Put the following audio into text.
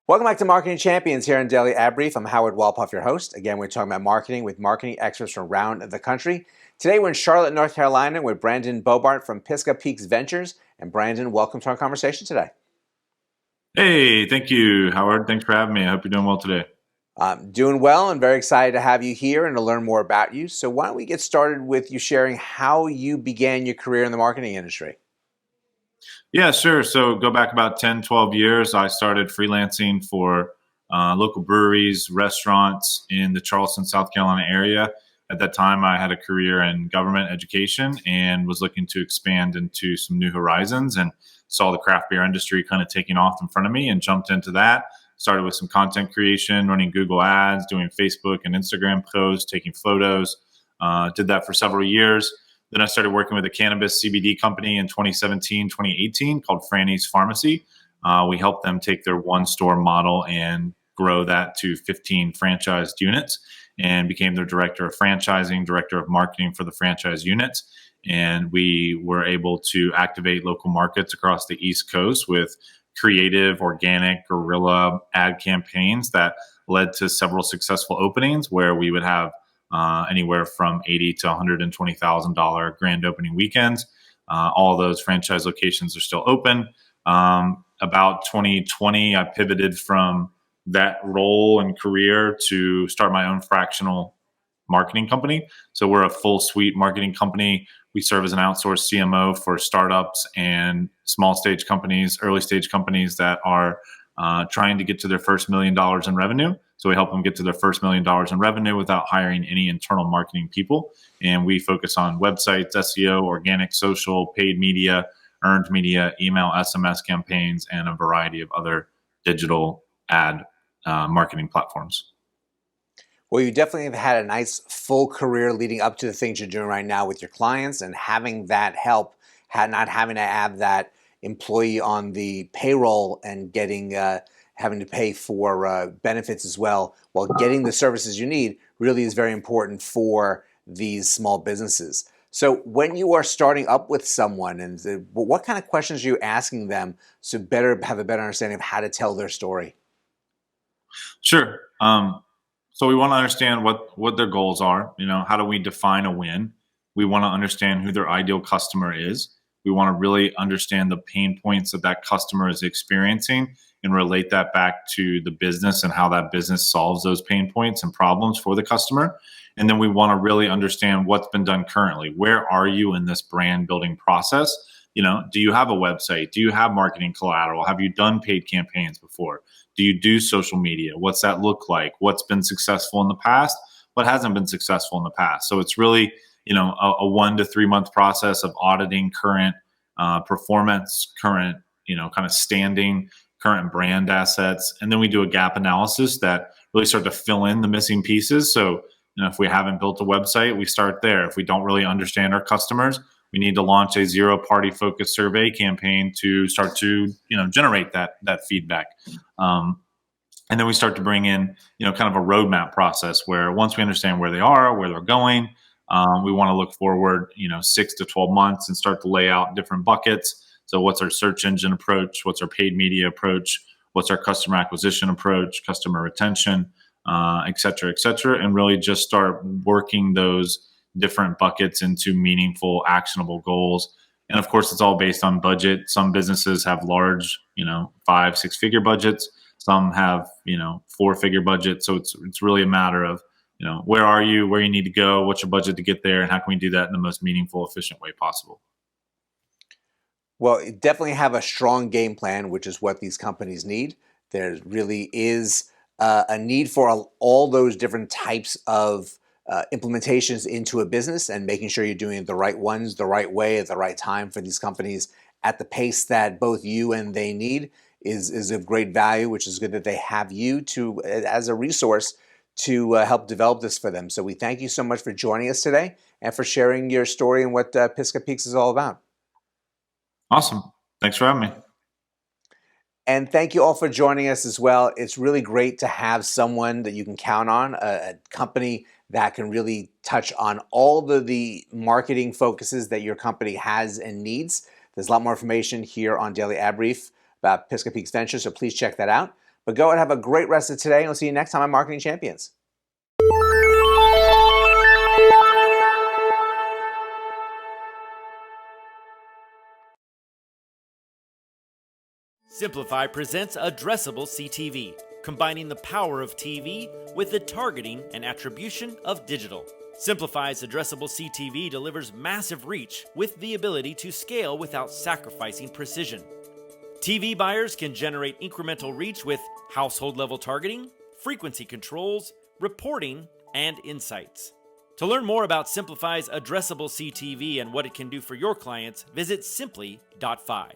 Welcome back to Marketing Champions here on Daily Ad Brief. I'm Howard Walpoff, your host. Again, we're talking about marketing with marketing experts from around the country. Today, we're in Charlotte, North Carolina with Brandon Bobart from Pisgah Peaks Ventures. And Brandon, welcome to our conversation today. Hey, thank you, Howard. Thanks for having me. I hope you're doing well today. Doing well and very excited to have you here and to learn more about you. So why don't we get started with you sharing how you began your career in the marketing industry? Yeah, sure. So go back about 10, 12 years. I started freelancing for local breweries, restaurants in the Charleston, South Carolina area. At that time, I had a career in government education and was looking to expand into some new horizons and saw the craft beer industry kind of taking off in front of me and jumped into that. Started with some content creation, running Google Ads, doing Facebook and Instagram posts, taking photos. Did that for several years. Then I started working with a cannabis CBD company in 2017, 2018 called Franny's Pharmacy. We helped them take their one store model and grow that to 15 franchised units and became their director of franchising, director of marketing for the franchise units. And we were able to activate local markets across the East Coast with creative, organic, guerrilla ad campaigns that led to several successful openings where we would have anywhere from $80,000 to $120,000 grand opening weekends. All those franchise locations are still open. About 2020, I pivoted from that role and career to start my own fractional marketing company. So we're a full suite marketing company. We serve as an outsourced CMO for startups and small stage companies, early stage companies that are trying to get to their first $1 million in revenue. So we help them get to their first $1 million in revenue without hiring any internal marketing people. And we focus on websites, SEO, organic, social, paid media, earned media, email, SMS campaigns, and a variety of other digital ad marketing platforms. Well, you definitely have had a nice full career leading up to the things you're doing right now with your clients, and having that help, not having to have that employee on the payroll and having to pay for benefits as well, while getting the services you need, really is very important for these small businesses. So when you are starting up with someone, and what kind of questions are you asking them to have a better understanding of how to tell their story? Sure. So we want to understand what their goals are. How do we define a win? We want to understand who their ideal customer is. We want to really understand the pain points that customer is experiencing and relate that back to the business and how that business solves those pain points and problems for the customer. And then we want to really understand what's been done currently. Where are you in this brand building process? Do you have a website? Do you have marketing collateral? Have you done paid campaigns before? Do you do social media? What's that look like? What's been successful in the past? What hasn't been successful in the past? So it's really, a 1 to 3 month process of auditing current performance, current, kind of standing, current brand assets. And then we do a gap analysis that really start to fill in the missing pieces. So, if we haven't built a website, we start there. If we don't really understand our customers, we need to launch a zero party focused survey campaign to start to, generate that feedback. And then we start to bring in, kind of a roadmap process where once we understand where they are, where they're going, we want to look forward, 6 to 12 months and start to lay out different buckets. So what's our search engine approach? What's our paid media approach? What's our customer acquisition approach, customer retention, et cetera, and really just start working those different buckets into meaningful, actionable goals. And of course, it's all based on budget. Some businesses have large, 5-6 figure budgets. Some have, 4-figure budgets. So it's really a matter of, where are you, where you need to go, what's your budget to get there, and how can we do that in the most meaningful, efficient way possible? Well, you definitely have a strong game plan, which is what these companies need. There really is a need for all those different types of implementations into a business, and making sure you're doing the right ones the right way at the right time for these companies at the pace that both you and they need is of great value, which is good that they have you to as a resource to help develop this for them. So we thank you so much for joining us today and for sharing your story and what Pisgah Peaks is all about. Awesome. Thanks for having me. And thank you all for joining us as well. It's really great to have someone that you can count on, a company that can really touch on all the marketing focuses that your company has and needs. There's a lot more information here on Daily Ad Brief about Pisgah Peaks Ventures, so please check that out. But go and have a great rest of today, and we'll see you next time on Marketing Champions. Simplify presents Addressable CTV, combining the power of TV with the targeting and attribution of digital. Simplify's Addressable CTV delivers massive reach with the ability to scale without sacrificing precision. TV buyers can generate incremental reach with household-level targeting, frequency controls, reporting, and insights. To learn more about Simplify's Addressable CTV and what it can do for your clients, visit simply.fi.